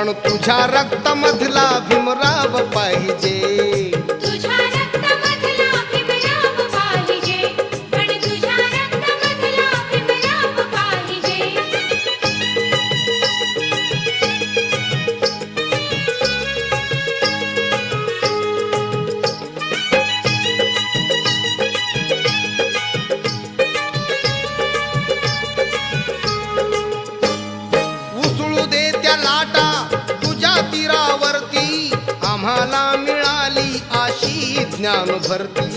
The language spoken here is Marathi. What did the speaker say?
पण तुझ्या रक्तामधला भीमराव पाहिजे, तुझ्या रक्तामधला भीमराव पाहिजे, पण तुझ्या रक्तामधला भीमराव पाहिजे. उसळू दे त्या लाटा तुझ्या तीरावरती, आम्हाला मिळाली अशी ज्ञान भरती.